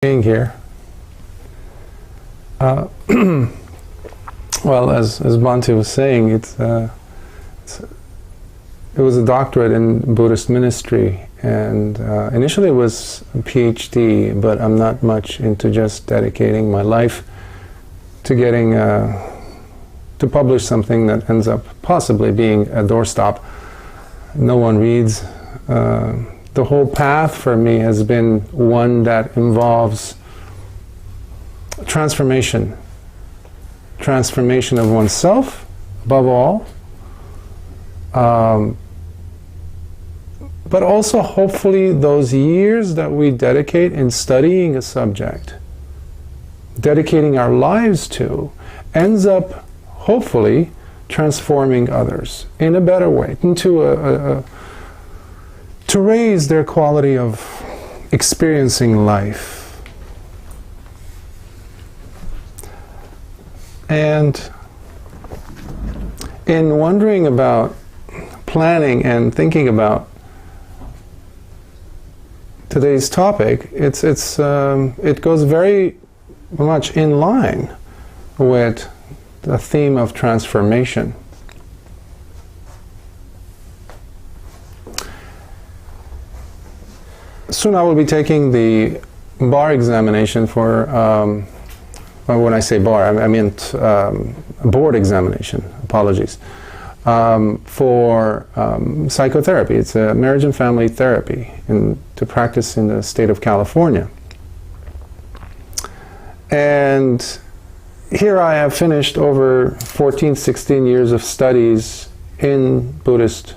Being here. Well, as Bhante was saying, it was a doctorate in Buddhist ministry, and initially it was a PhD, but I'm not much into just dedicating my life to getting to publish something that ends up possibly being a doorstop. No one reads. The whole path for me has been one that involves transformation of oneself, above all, but also hopefully those years that we dedicate in studying a subject, dedicating our lives to, ends up hopefully transforming others in a better way, into to raise their quality of experiencing life. And in wondering about planning and thinking about today's topic, it goes very much in line with the theme of transformation. Soon I will be taking the bar examination for, well, when I say bar, I meant board examination, apologies, for psychotherapy. It's a marriage and family therapy to practice in the state of California. And here I have finished over 14, 16 years of studies in Buddhist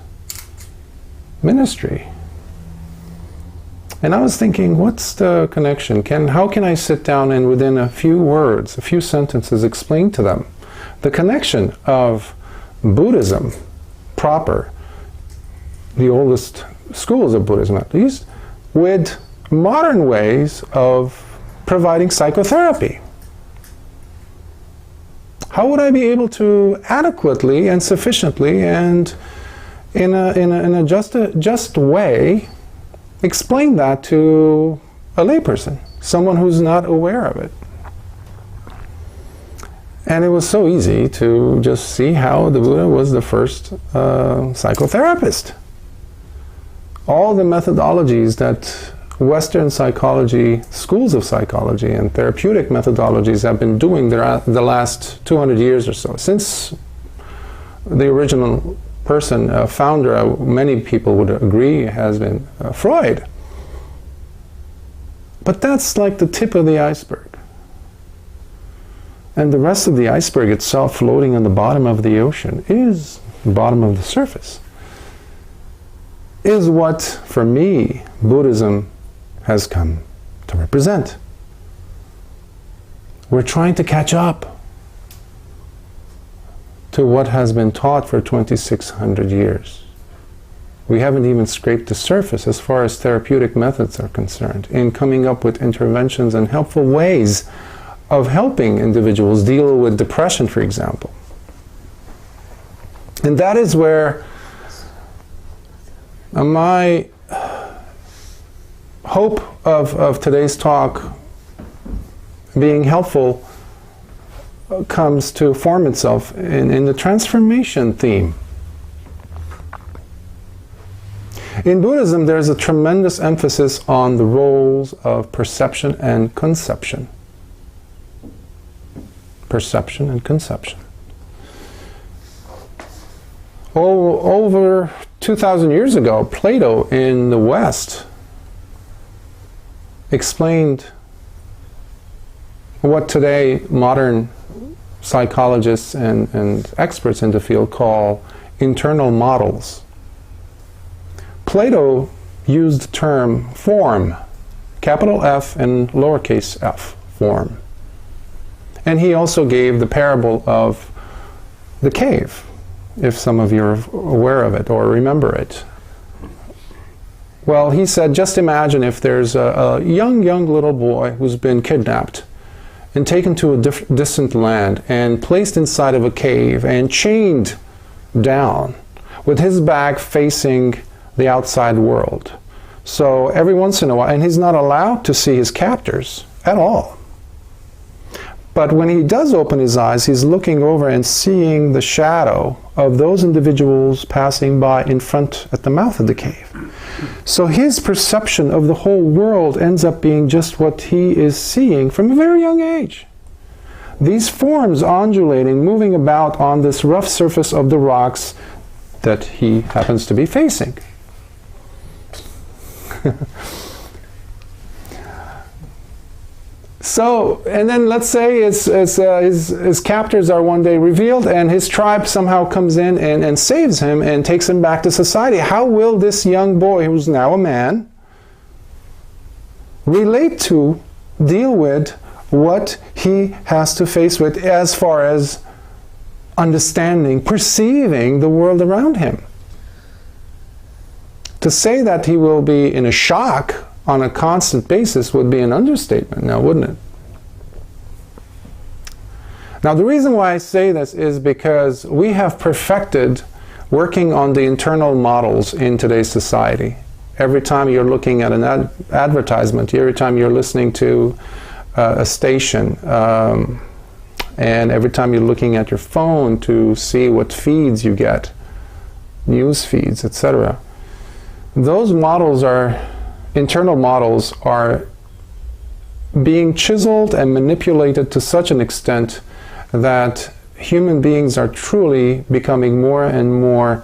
ministry. And I was thinking, what's the connection? How can I sit down and within a few words, a few sentences, explain to them the connection of Buddhism proper, the oldest schools of Buddhism at least, with modern ways of providing psychotherapy? How would I be able to adequately and sufficiently and in a just way explain that to a layperson, someone who's not aware of it? And it was so easy to just see how the Buddha was the first psychotherapist. All the methodologies that Western psychology, schools of psychology and therapeutic methodologies have been doing the last 200 years or so, since the original person, founder, many people would agree, has been Freud. But that's like the tip of the iceberg. And the rest of the iceberg itself, floating on the bottom of the ocean, is the bottom of the surface, is what, for me, Buddhism has come to represent. We're trying to catch up to what has been taught for 2,600 years. We haven't even scraped the surface as far as therapeutic methods are concerned in coming up with interventions and helpful ways of helping individuals deal with depression, for example. And that is where my hope of today's talk being helpful comes to form itself in the transformation theme. In Buddhism, there's a tremendous emphasis on the roles of perception and conception. Perception and conception. Over 2,000 years ago, Plato in the West explained what today modern psychologists and experts in the field call internal models. Plato used the term form, capital F and lowercase f, form. And he also gave the parable of the cave, if some of you are aware of it or remember it. Well, he said, just imagine if there's a young little boy who's been kidnapped and taken to a distant land and placed inside of a cave and chained down with his back facing the outside world. So every once in a while, and he's not allowed to see his captors at all. But when he does open his eyes, he's looking over and seeing the shadow of those individuals passing by in front at the mouth of the cave. So his perception of the whole world ends up being just what he is seeing from a very young age. These forms undulating, moving about on this rough surface of the rocks that he happens to be facing. So, and then let's say his captors are one day revealed and his tribe somehow comes in and saves him and takes him back to society. How will this young boy, who's now a man, relate to, deal with what he has to face with as far as understanding, perceiving the world around him? To say that he will be in a shock on a constant basis would be an understatement now, wouldn't it? Now, the reason why I say this is because we have perfected working on the internal models in today's society. Every time you're looking at an advertisement, every time you're listening to a station, and every time you're looking at your phone to see what feeds you get, news feeds, etc., those models are internal models are being chiseled and manipulated to such an extent that human beings are truly becoming more and more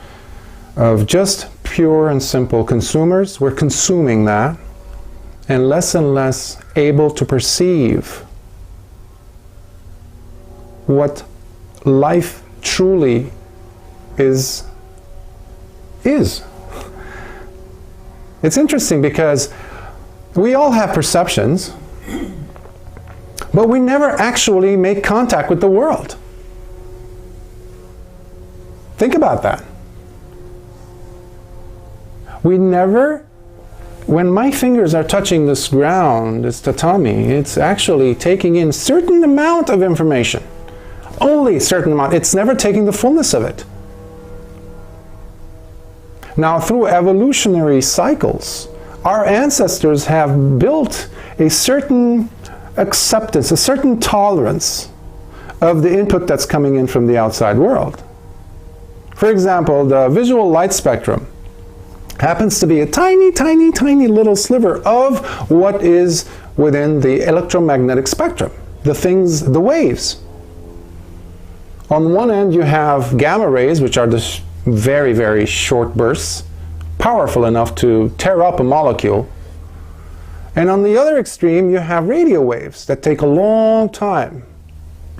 of just pure and simple consumers. We're consuming that, and less able to perceive what life truly is. It's interesting because we all have perceptions, but we never actually make contact with the world. Think about that. We never, when my fingers are touching this ground, this tatami, it's actually taking in certain amount of information. Only a certain amount. It's never taking the fullness of it. Now, through evolutionary cycles, our ancestors have built a certain acceptance, a certain tolerance of the input that's coming in from the outside world. For example, the visual light spectrum happens to be a tiny, tiny, tiny little sliver of what is within the electromagnetic spectrum, the things, the waves. On one end you have gamma rays, which are the very, very short bursts, powerful enough to tear up a molecule. And on the other extreme, you have radio waves that take a long time.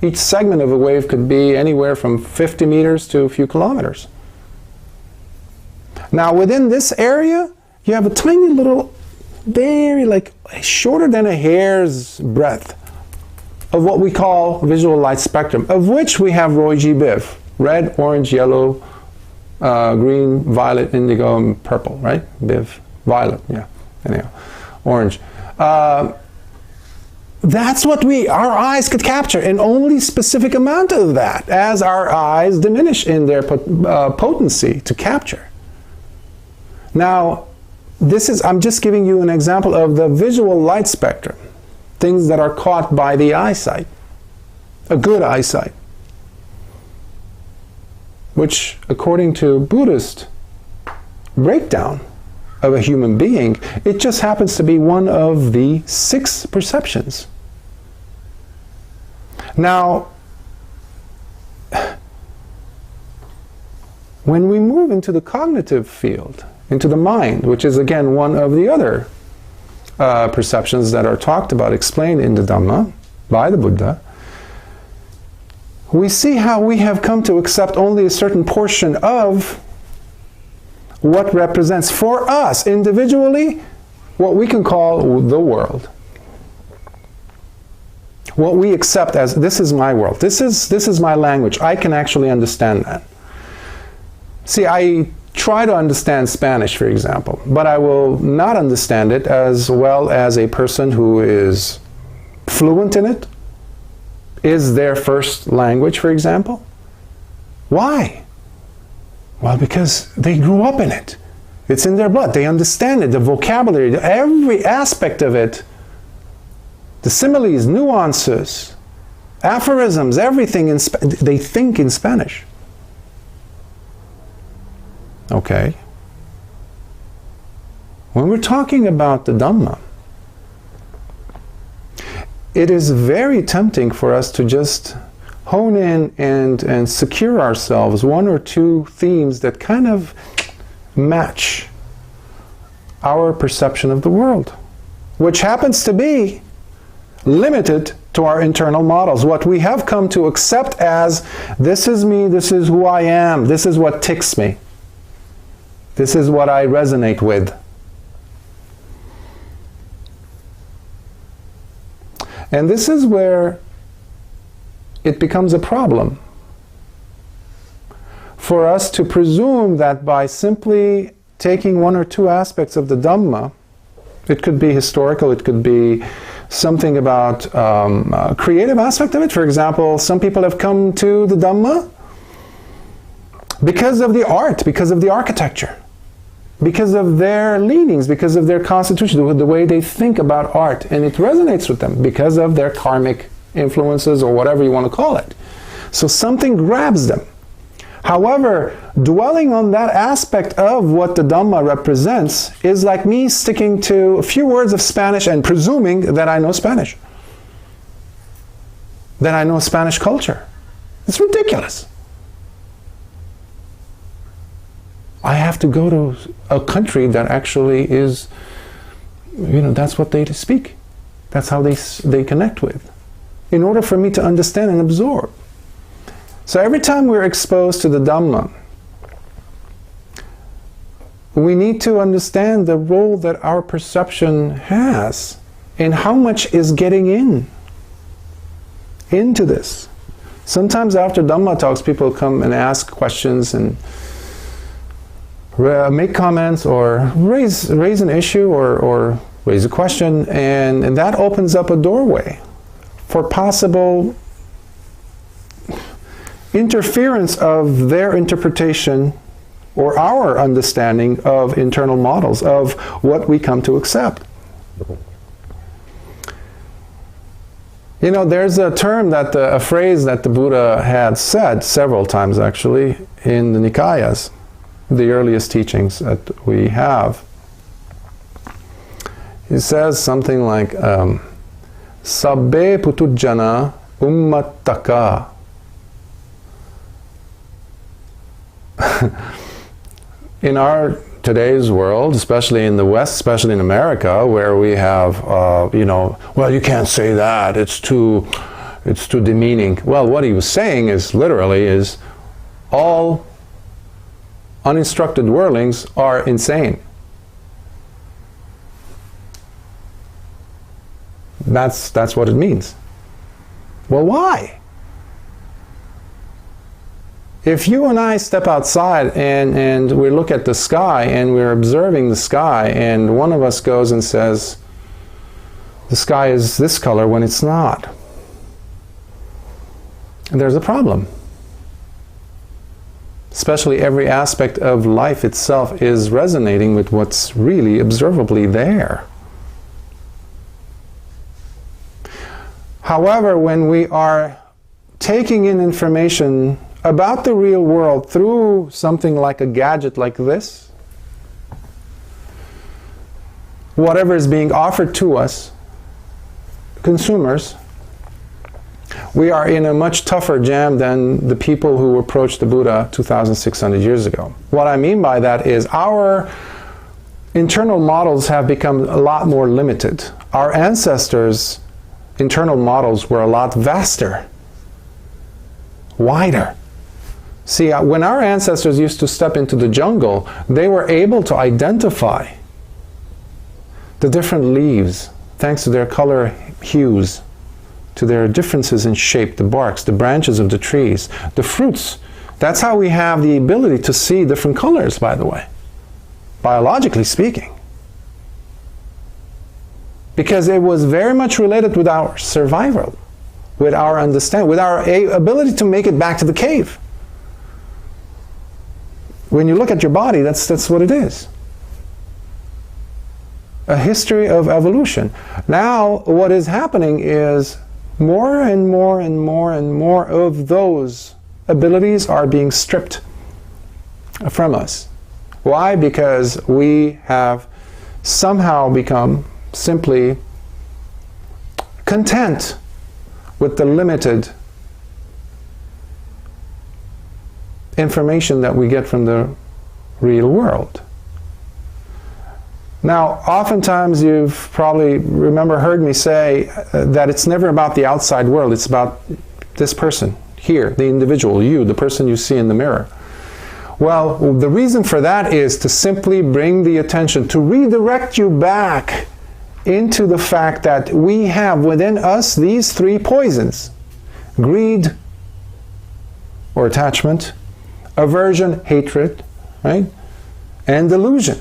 Each segment of a wave could be anywhere from 50 meters to a few kilometers. Now, within this area, you have a tiny little, very like shorter than a hair's breadth of what we call visual light spectrum, of which we have Roy G. Biv: red, orange, yellow, green, violet, indigo, and purple, right? Biv, violet, yeah. Anyhow, orange. That's what our eyes could capture, and only specific amount of that, as our eyes diminish in their potency to capture. Now, I'm just giving you an example of the visual light spectrum, things that are caught by the eyesight, a good eyesight, which, according to Buddhist breakdown of a human being, it just happens to be one of the 6 perceptions. Now, when we move into the cognitive field, into the mind, which is again one of the other perceptions that are talked about, explained in the Dhamma by the Buddha, we see how we have come to accept only a certain portion of what represents for us individually what we can call the world. What we accept as, this is my world, this is my language, I can actually understand that. See, I try to understand Spanish, for example, but I will not understand it as well as a person who is fluent in it, is their first language, for example. Why? Well, because they grew up in it. It's in their blood. They understand it, the vocabulary, every aspect of it The similes, nuances, aphorisms, everything, they think in Spanish. Okay. When we're talking about the Dhamma, it is very tempting for us to just hone in and secure ourselves one or two themes that kind of match our perception of the world, which happens to be limited to our internal models, what we have come to accept as, this is me, this is who I am, this is what ticks me, this is what I resonate with. And this is where it becomes a problem for us to presume that by simply taking one or two aspects of the Dhamma, it could be historical, it could be something about a creative aspect of it. For example, some people have come to the Dhamma because of the art, because of the architecture, because of their leanings, because of their constitution, the way they think about art, and it resonates with them because of their karmic influences or whatever you want to call it. So something grabs them. However, dwelling on that aspect of what the Dhamma represents is like me sticking to a few words of Spanish and presuming that I know Spanish, that I know Spanish culture. It's ridiculous. I have to go to a country that actually is, that's what they speak. That's how they connect with, in order for me to understand and absorb. So every time we're exposed to the Dhamma, we need to understand the role that our perception has and how much is getting into this. Sometimes after Dhamma talks, people come and ask questions and make comments or raise an issue or raise a question, and that opens up a doorway for possible interference of their interpretation or our understanding of internal models, of what we come to accept. There's a term a phrase that the Buddha had said several times actually in the Nikayas, the earliest teachings that we have. He says something like, Sabbe putujjana ummattaka. In our today's world, especially in the West, especially in America, where we have, well, you can't say that, it's too demeaning. Well, what he was saying is, literally, all uninstructed worldlings are insane. That's what it means. Well, why? If you and I step outside and we look at the sky and we're observing the sky, and one of us goes and says, the sky is this color when it's not, there's a problem. Especially every aspect of life itself is resonating with what's really observably there. However, when we are taking in information about the real world through something like a gadget like this, whatever is being offered to us, consumers, we are in a much tougher jam than the people who approached the Buddha 2,600 years ago. What I mean by that is our internal models have become a lot more limited. Our ancestors' internal models were a lot vaster, wider. See, when our ancestors used to step into the jungle, they were able to identify the different leaves thanks to their color hues, to their differences in shape, the barks, the branches of the trees, the fruits. That's how we have the ability to see different colors, by the way, biologically speaking. Because it was very much related with our survival, with our understanding, with our ability to make it back to the cave. When you look at your body, that's what it is. a history of evolution. Now what is happening is more and more and more and more of those abilities are being stripped from us. Why? Because we have somehow become simply content with the limited information that we get from the real world. Now, oftentimes you've probably heard me say that it's never about the outside world, it's about this person here, the individual, you, the person you see in the mirror. Well, the reason for that is to simply bring the attention, to redirect you back into the fact that we have within us these three poisons: greed or attachment, aversion, hatred, right? And delusion.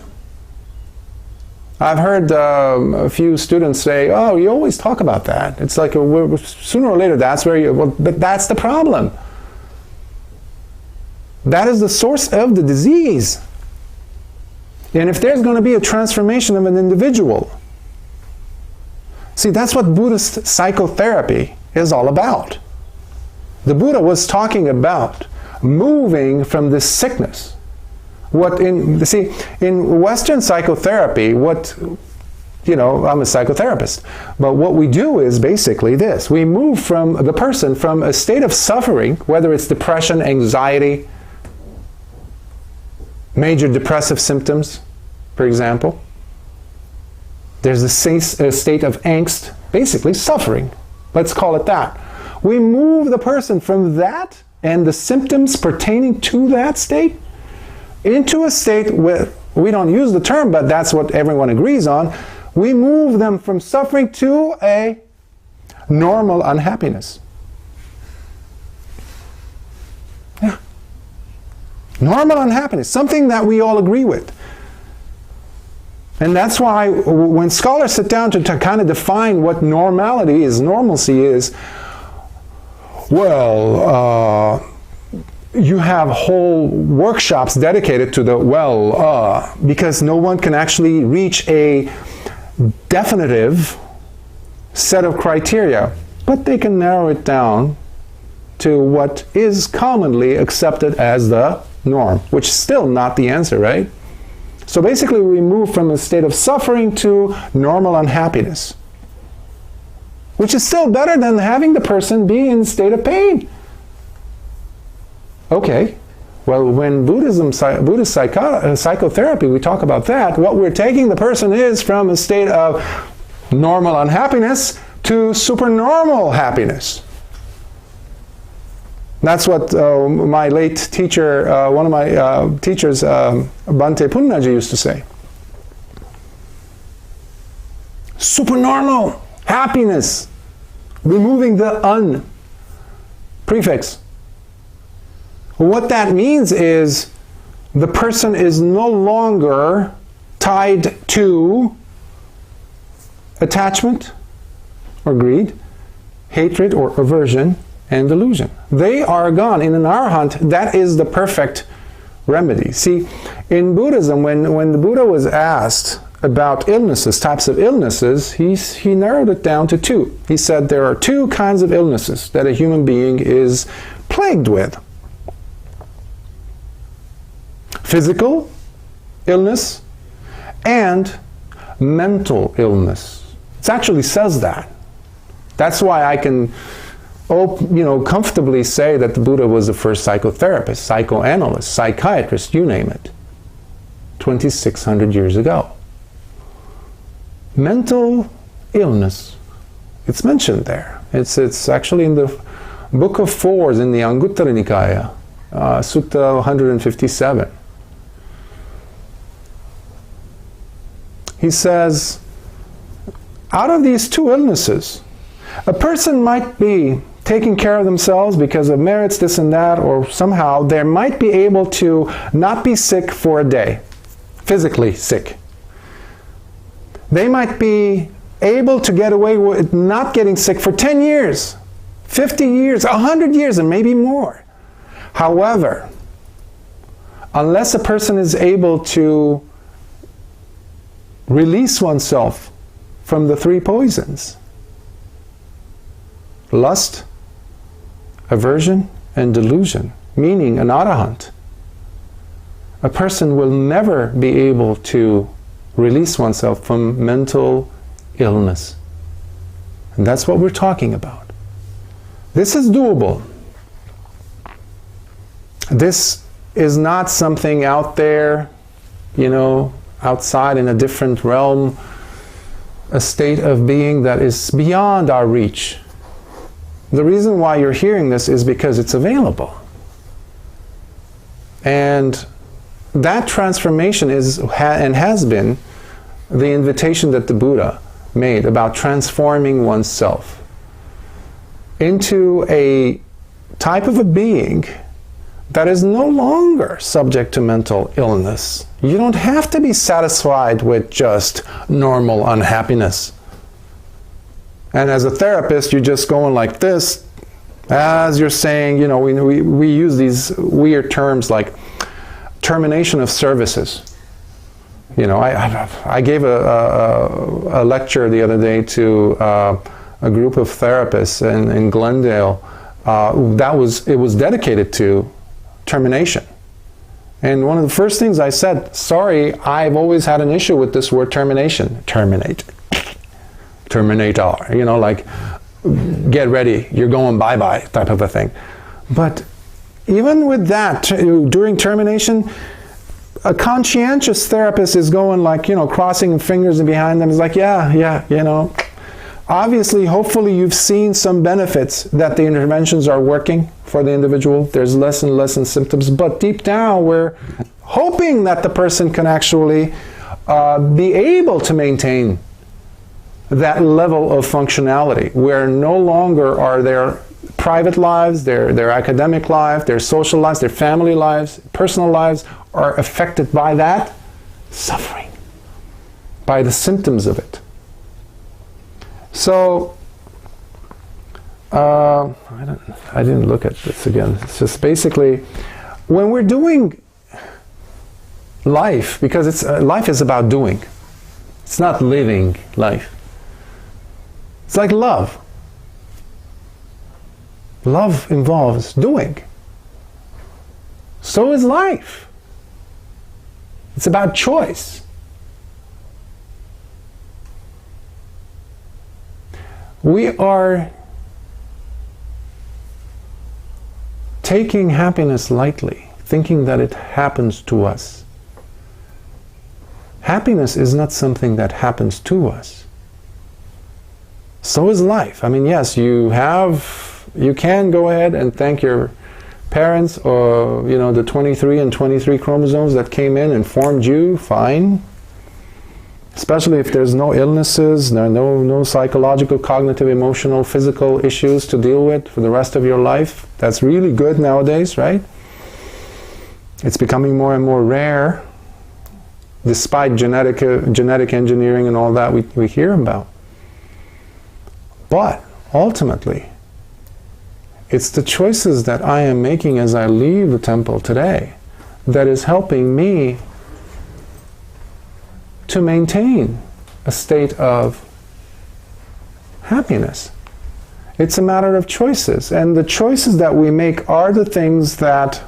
I've heard a few students say, oh, you always talk about that. It's like sooner or later that's where you, well, but that's the problem. That is the source of the disease. And if there's going to be a transformation of an individual, see, that's what Buddhist psychotherapy is all about. The Buddha was talking about moving from this sickness. In Western psychotherapy, I'm a psychotherapist, but what we do is basically this. We move from the person from a state of suffering, whether it's depression, anxiety, major depressive symptoms, for example. There's a state of angst, basically suffering. Let's call it that. We move the person from that and the symptoms pertaining to that state into a state where, we don't use the term, but that's what everyone agrees on, we move them from suffering to a normal unhappiness. Yeah. Normal unhappiness, something that we all agree with. And that's why when scholars sit down to kind of define what normalcy is, well, you have whole workshops dedicated to the because no one can actually reach a definitive set of criteria, but they can narrow it down to what is commonly accepted as the norm, which is still not the answer, right? So basically we move from a state of suffering to normal unhappiness, which is still better than having the person be in a state of pain. Okay, well, when Buddhist psychotherapy, we talk about that, what we're taking the person is from a state of normal unhappiness to supernormal happiness. That's what my late teacher, one of my teachers, Bhante Punnaji, used to say. Supernormal happiness, removing the un prefix. What that means is the person is no longer tied to attachment or greed, hatred or aversion, and delusion. They are gone. In an arahant, that is the perfect remedy. See, in Buddhism, when the Buddha was asked about illnesses, types of illnesses, he narrowed it down to two. He said there are two kinds of illnesses that a human being is plagued with. Physical illness and mental illness. It actually says that. That's why I can comfortably say that the Buddha was the first psychotherapist, psychoanalyst, psychiatrist, you name it, 2,600 years ago. Mental illness, it's mentioned there. It's actually in the Book of Fours in the Anguttara Nikaya, Sutta 157. He says, out of these two illnesses, a person might be taking care of themselves because of merits, this and that, or somehow they might be able to not be sick for a day, physically sick. They might be able to get away with not getting sick for 10 years, 50 years, 100 years, and maybe more. However, unless a person is able to release oneself from the three poisons: lust, aversion, and delusion, meaning an arahant. A person will never be able to release oneself from mental illness. And that's what we're talking about. This is doable. This is not something out there, outside in a different realm, a state of being that is beyond our reach. The reason why you're hearing this is because it's available. And that transformation is and has been the invitation that the Buddha made about transforming oneself into a type of a being that is no longer subject to mental illness. You don't have to be satisfied with just normal unhappiness. And as a therapist, you're just going like this, as you're saying, we use these weird terms like termination of services. I gave a lecture the other day to a group of therapists in Glendale. It was dedicated to termination. And one of the first things I said, sorry, I've always had an issue with this word termination. Terminate. Terminator. Like, get ready, you're going bye-bye type of a thing. But even with that, during termination, a conscientious therapist is going like, crossing fingers and behind them is like, obviously, hopefully you've seen some benefits that the interventions are working for the individual. There's less and less symptoms, but deep down we're hoping that the person can actually be able to maintain that level of functionality where no longer are their private lives, their academic life, their social lives, their family lives, personal lives are affected by that suffering, by the symptoms of it. So, I didn't look at this again. It's just basically, when we're doing life, because life is about doing. It's not living life. It's like love. Love involves doing. So is life. It's about choice. We are taking happiness lightly, thinking that it happens to us. Happiness is not something that happens to us. So is life. I mean, yes, you can go ahead and thank your parents or, the 23 and 23 chromosomes that came in and formed you, fine. Especially if there's no illnesses, no psychological, cognitive, emotional, physical issues to deal with for the rest of your life. That's really good nowadays, right? It's becoming more and more rare, despite genetic engineering and all that we hear about. But ultimately, it's the choices that I am making as I leave the temple today that is helping me to maintain a state of happiness. It's a matter of choices, and the choices that we make are the things that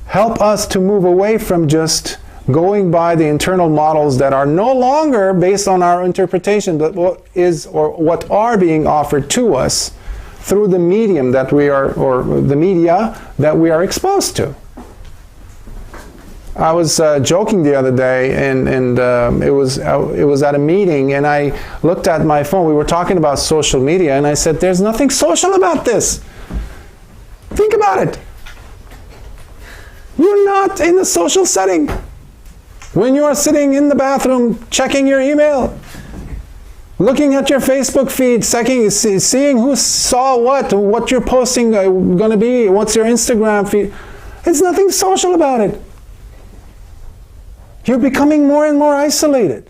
help us to move away from just going by the internal models that are no longer based on our interpretation, but what are being offered to us through the medium that we are, or the media that we are exposed to. I was joking the other day, and it was at a meeting, and I looked at my phone. We were talking about social media, and I said, "There's nothing social about this. Think about it. You're not in a social setting. When you are sitting in the bathroom, checking your email, looking at your Facebook feed, seeing who saw what you're posting going to be, what's your Instagram feed. It's nothing social about it. You're becoming more and more isolated.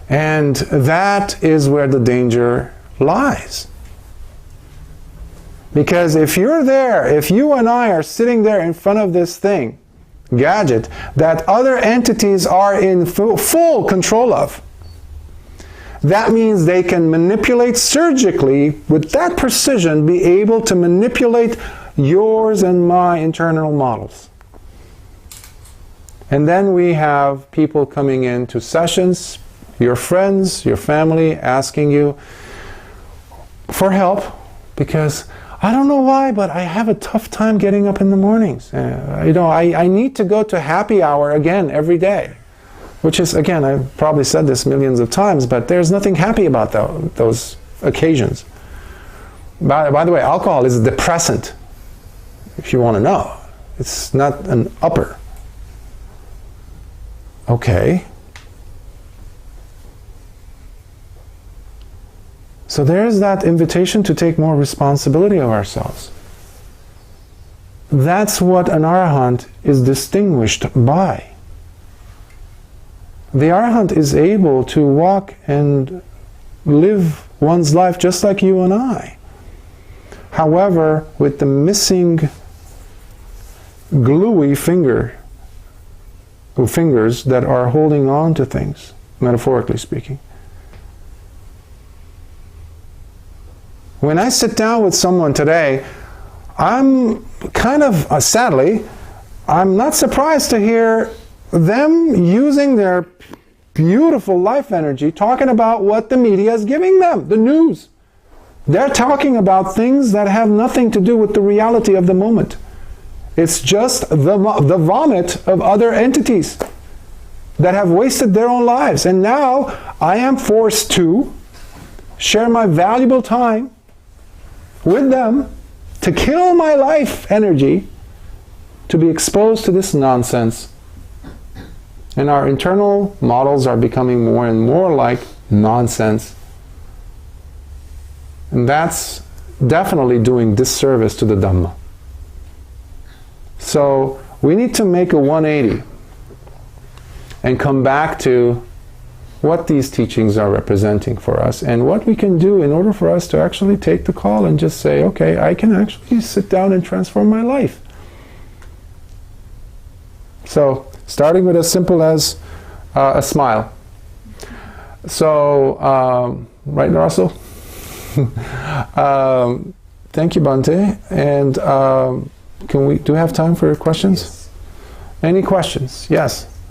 And that is where the danger lies. Because if you're there, if you and I are sitting there in front of this thing, gadget that other entities are in full control of. That means they can manipulate surgically, with that precision, be able to manipulate yours and my internal models. And then we have people coming into sessions, your friends, your family, asking you for help because I don't know why, but I have a tough time getting up in the mornings. I need to go to happy hour again every day. Which is, again, I've probably said this millions of times, but there's nothing happy about those occasions. By the way, alcohol is a depressant, if you want to know. It's not an upper. Okay. So there's that invitation to take more responsibility of ourselves. That's what an arahant is distinguished by. The arahant is able to walk and live one's life just like you and I. However, with the missing gluey fingers that are holding on to things, metaphorically speaking. When I sit down with someone today, I'm kind of, sadly, I'm not surprised to hear them using their beautiful life energy talking about what the media is giving them, the news. They're talking about things that have nothing to do with the reality of the moment. It's just the vomit of other entities that have wasted their own lives. And now I am forced to share my valuable time with them to kill my life energy to be exposed to this nonsense. And our internal models are becoming more and more like nonsense. And that's definitely doing disservice to the Dhamma. So we need to make a 180 and come back to what these teachings are representing for us and what we can do in order for us to actually take the call and just say, okay, I can actually sit down and transform my life. So, starting with as simple as a smile. So, right, Russell? Thank you, Bhante. And do we have time for questions? Yes. Any questions? Yes.